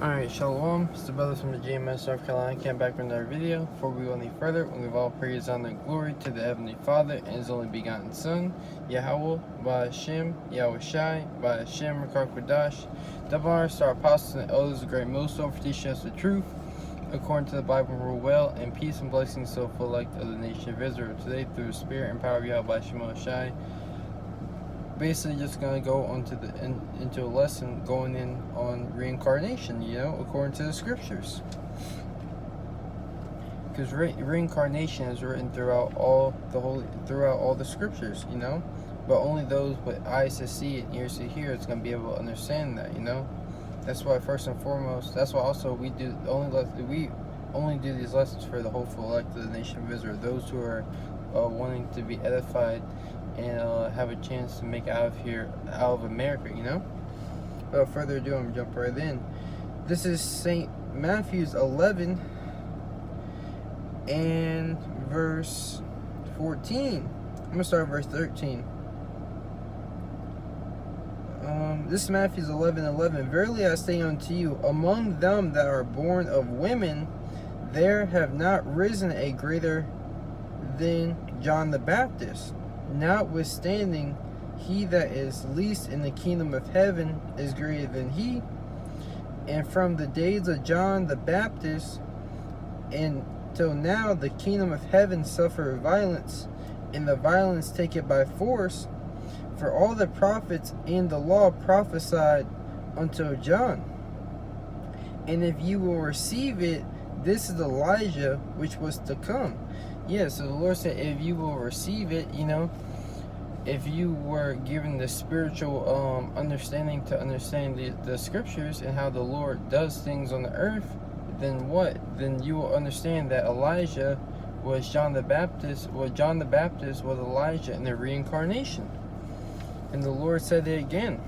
Alright, Shalom, it's the brothers from the GMS North Carolina. Came back with another video. Before we go any further, we give all praise, honor, and glory to the Heavenly Father and His only begotten Son, Yahweh, Ba'Hashem, Yahweh Shai, Ba'Hashem, Rakar Kodash. Double honors to our apostles and elders, a great millstone for teaching us the truth, according to the Bible rule well, and peace and blessings so full like of the nation of Israel. Today, through the Spirit and power of Yahweh Ba'Hashem Shai, basically just going to go into a lesson going in on reincarnation, according to the scriptures, because reincarnation is written throughout all the scriptures, but only those with eyes to see it and ears to hear it's going to be able to understand that. That's why first and foremost, that's why also we only do these lessons for the hopeful elect of the nation of Israel, those who are wanting to be edified and have a chance to make out of America, Without further ado, I'm going to jump right in. This is St. Matthew's 11 and verse 14. I'm going to start at verse 13. This is Matthew's 11:11. Verily I say unto you, among them that are born of women, there have not risen a greater than John the Baptist. Notwithstanding, he that is least in the kingdom of heaven is greater than he. And from the days of John the Baptist until now, the kingdom of heaven suffereth violence, and the violence take it by force. For all the prophets in the law prophesied until John. And if you will receive it, this is Elijah which was to come. Yeah, so the Lord said, if you will receive it, if you were given the spiritual understanding to understand the scriptures and how the Lord does things on the earth, then what? Then you will understand that Elijah was John the Baptist. Well, John the Baptist was Elijah in the reincarnation. And the Lord said it again.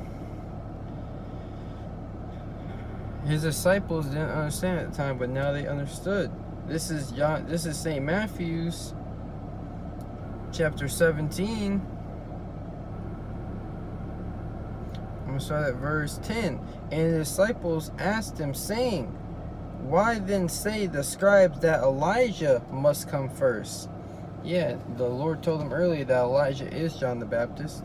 His disciples didn't understand at the time, but now they understood. This is St. Matthew's chapter 17. I'm going to start at verse 10. And the disciples asked him, saying, why then say the scribes that Elijah must come first? Yeah, the Lord told them earlier that Elijah is John the Baptist.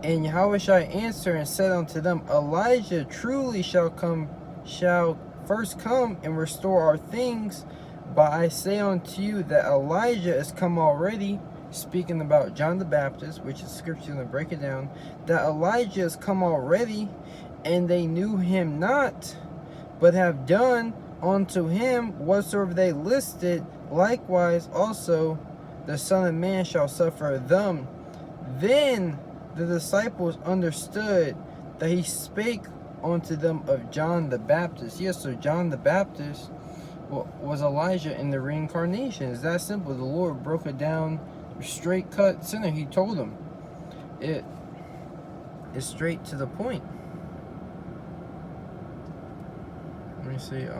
And Yahweh shall answer and said unto them, Elijah truly shall first come and restore our things. But I say unto you that Elijah is come already, speaking about John the Baptist, which is scripture, going to break it down, that Elijah is come already, and they knew him not, but have done unto him whatsoever they listed. Likewise also the Son of Man shall suffer of them. Then the disciples understood that he spake unto them of John the Baptist. Yes, so John the Baptist was Elijah in the reincarnation. It's that simple. The Lord broke it down straight cut center. He told them. It is straight to the point. Let me see. Let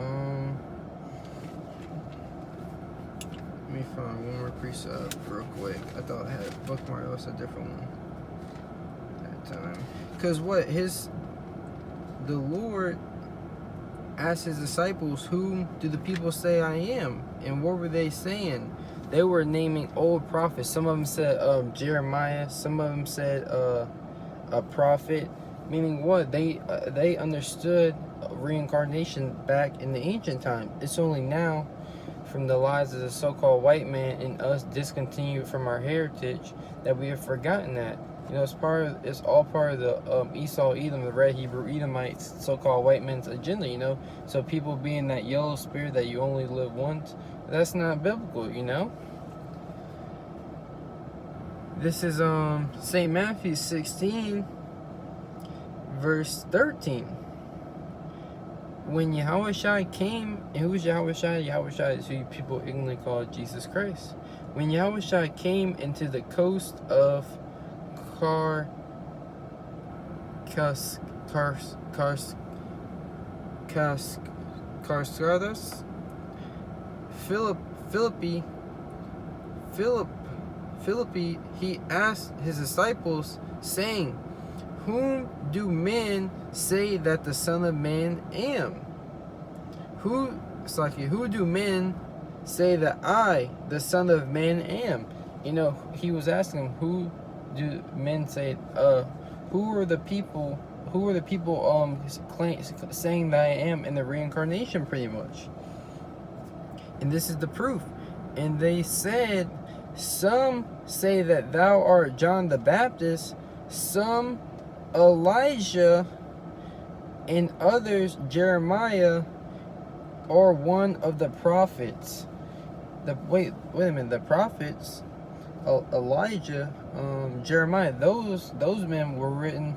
me find one more precept real quick. I thought I had a bookmark. That's a different one. Time, because the Lord asked his disciples, whom do the people say I am? And what were they saying? They were naming old prophets. Some of them said Jeremiah. Some of them said a prophet. Meaning what? They understood reincarnation back in the ancient time. It's only now, from the lies of the so-called white man and us discontinued from our heritage, that we have forgotten that. It's all part of the Esau Edom, the red Hebrew Edomites, so-called white men's agenda, So people being that yellow spirit that you only live once, that's not biblical, This is St. Matthew 16, verse 13. When Yahweh Shai came, and who's Yahweh Shai? Yahweh Shai is who people ignorantly call Jesus Christ. When Yahweh Shai came into the coast of Philippi, he asked his disciples, saying, whom do men say that the Son of Man am? Who do men say that I, the Son of Man, am? You know, he was asking, who do men say, who are the people saying that I am in the reincarnation, pretty much. And this is the proof. And they said, some say that thou art John the Baptist, some Elijah, and others Jeremiah, or one of the prophets. Wait a minute, the prophets, Elijah, Jeremiah, those men were written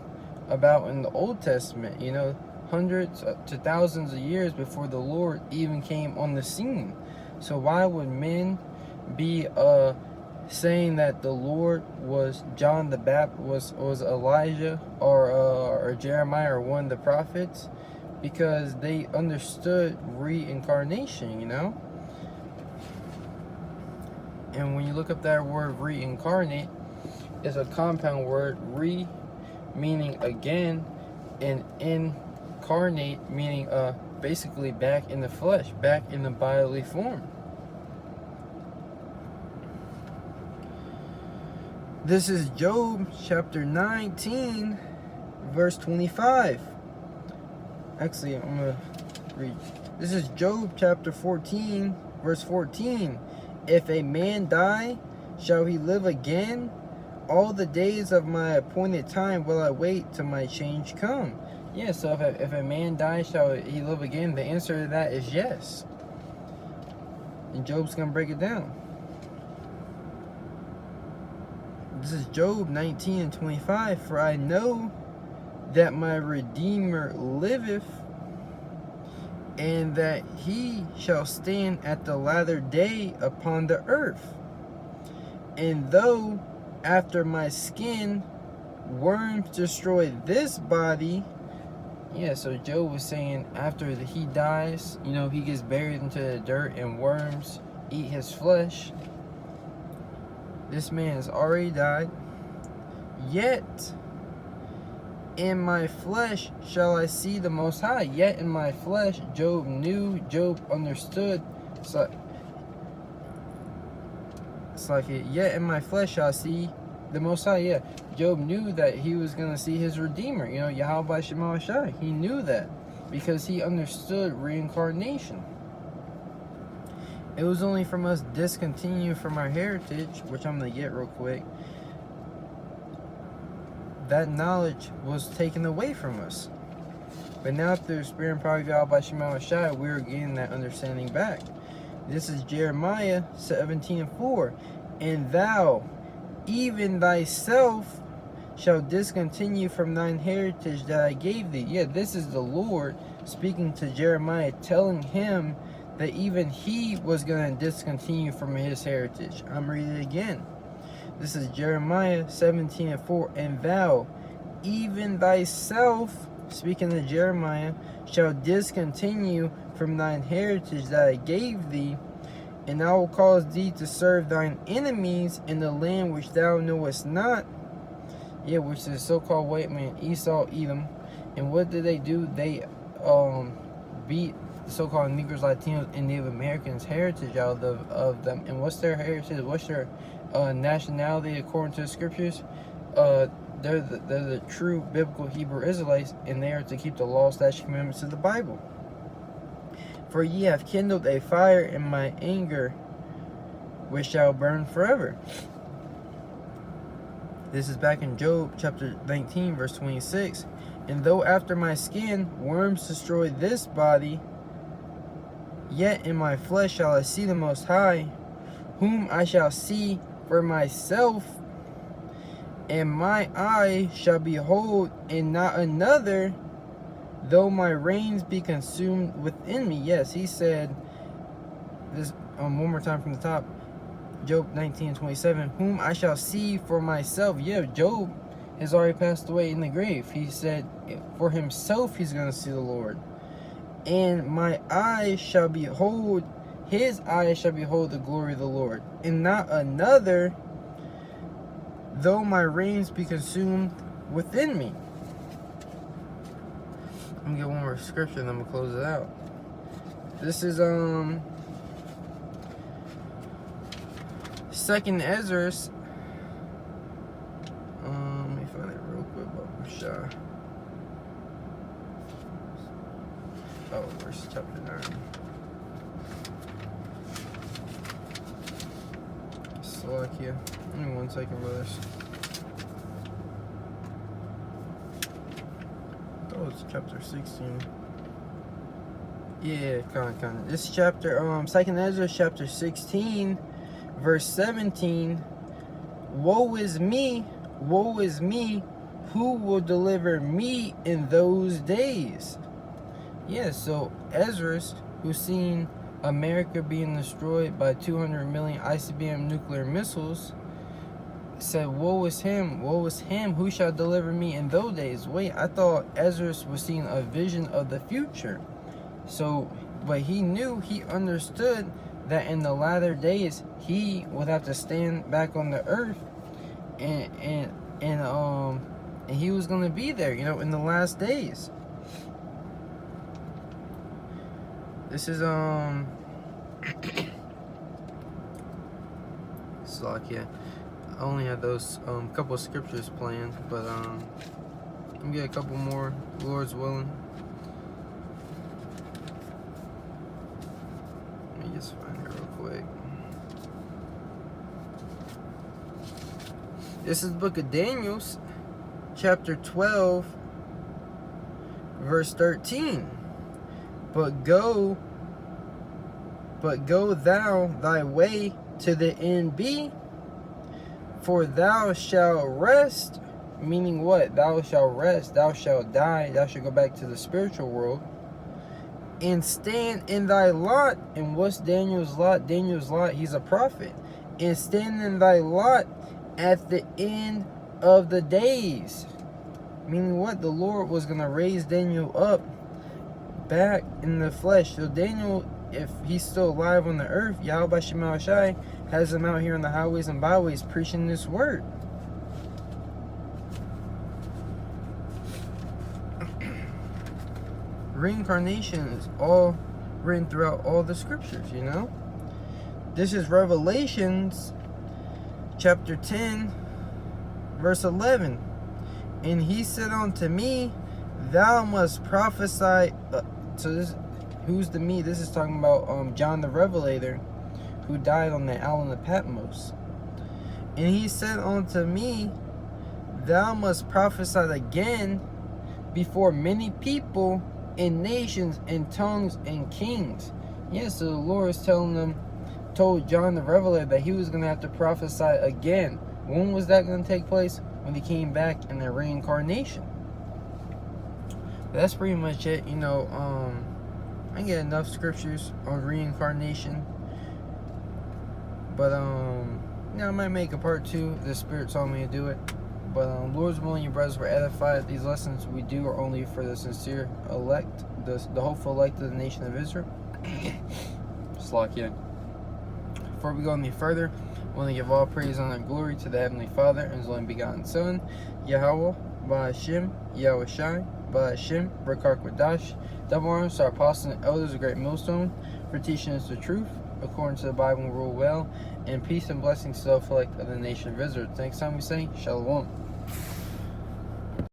about in the Old Testament, you know, hundreds to thousands of years before the Lord even came on the scene. So why would men be saying that the Lord was John the Baptist, was Elijah, or Jeremiah, or one of the prophets? Because they understood reincarnation, you know. And when you look up that word reincarnate, it's a compound word, re meaning again, and incarnate meaning basically back in the flesh, back in the bodily form. This is Job chapter 19, verse 25. Actually, I'm going to read. This is Job chapter 14, verse 14. If a man die, shall he live again? All the days of my appointed time will I wait till my change come. Yeah, so if a man dies, shall he live again? The answer to that is yes. And Job's going to break it down. This is Job 19 and 25. For I know that my Redeemer liveth, and that he shall stand at the latter day upon the earth. And though after my skin worms destroy this body. Yeah, so Job was saying after he dies, you know, he gets buried into the dirt and worms eat his flesh. This man has already died. Yet in my flesh shall I see the Most High. Yet in my flesh, Job knew, Job understood. So it's like it. Yet in my flesh shall I see the Most High. Yeah, Job knew that he was going to see his Redeemer. You know, Yahweh Shema Shai. He knew that because he understood reincarnation. It was only from us discontinue from our heritage, which I'm going to get real quick, that knowledge was taken away from us. But now through the Spirit and power of Yahweh Shema Shai, we're getting that understanding back. This is Jeremiah 17 and 4. And thou, even thyself, shall discontinue from thine heritage that I gave thee. Yeah, this is the Lord speaking to Jeremiah, telling him that even he was going to discontinue from his heritage. I'm reading it again. This is Jeremiah 17 and 4. And thou, even thyself, speaking to Jeremiah, shall discontinue from thine heritage that I gave thee, and I will cause thee to serve thine enemies in the land which thou knowest not. Yeah, which is so-called white man, Esau, Edom. And what did they do? They beat the so-called Negroes, Latinos, and Native Americans' heritage out of them. And what's their heritage? What's their nationality according to the scriptures? They're the true biblical Hebrew Israelites, and they are to keep the law, statutes, commandments of the Bible. For ye have kindled a fire in my anger, which shall burn forever. This is back in Job chapter 19, verse 26. And though after my skin worms destroy this body, yet in my flesh shall I see the Most High, whom I shall see for myself, and my eye shall behold, and not another, though my reins be consumed within me. Yes, he said this one more time from the top. Job 19:27, whom I shall see for myself. Yeah, Job has already passed away in the grave. He said for himself he's going to see the Lord. And my eyes shall behold, his eyes shall behold the glory of the Lord, and not another, though my reins be consumed within me. I'm gonna get one more scripture and then I'm gonna close it out. This is Second Ezra. Let me find it real quick. Oh, verse chapter 9. Slovakia. Give me 1 second, brothers. Oh, it's chapter 16. Yeah, kind of. This chapter, Second Ezra, chapter 16, verse 17. Woe is me, who will deliver me in those days? Yeah, so Ezra, who's seen America being destroyed by 200 million ICBM nuclear missiles, said, woe is him, who shall deliver me in those days? Wait, I thought Ezra was seeing a vision of the future. So, but he understood that in the latter days, he would have to stand back on the earth, and he was going to be there, in the last days. This is Slovakia. I only had those couple of scriptures planned, but I'm gonna get a couple more, Lord's willing. Let me just find it real quick. This is the book of Daniel, chapter 12, verse 13. But go thou thy way to the end be, for thou shalt rest. Meaning what? Thou shalt rest, thou shalt die, thou shalt go back to the spiritual world, and stand in thy lot. And what's Daniel's lot? Daniel's lot, he's a prophet. And stand in thy lot at the end of the days. Meaning what? The Lord was going to raise Daniel up back in the flesh. So Daniel, if he's still alive on the earth, Yahweh Shema Shai has him out here on the highways and byways preaching this word. Reincarnation is all written throughout all the scriptures, This is Revelations chapter 10, verse 11. And he said unto me, thou must prophesy. So this, who's the me? This is talking about John the Revelator, who died on the island of Patmos. And he said unto me, thou must prophesy again before many people and nations and tongues and kings. Yes, so the Lord is told John the Revelator that he was going to have to prophesy again. When was that going to take place? When he came back in the reincarnation. That's pretty much it. I get enough scriptures on reincarnation, but I might make a part 2. The Spirit told me to do it. But Lord's willing, you brothers were edified. These lessons we do are only for the sincere elect, the hopeful elect of the nation of Israel. Slovakia. Before we go any further, I want to give all praise, honor, and glory to the Heavenly Father and His only begotten Son, Yahweh, Ba'Hashem, Yahweh Shai, Ba'Hashem, Rakar Kwadash. Double honors to our apostles and elders of Great Millstone for teaching us the truth according to the Bible and rule well, and peace and blessings to the elect of the nation of Israel. Next time we say, Shalom.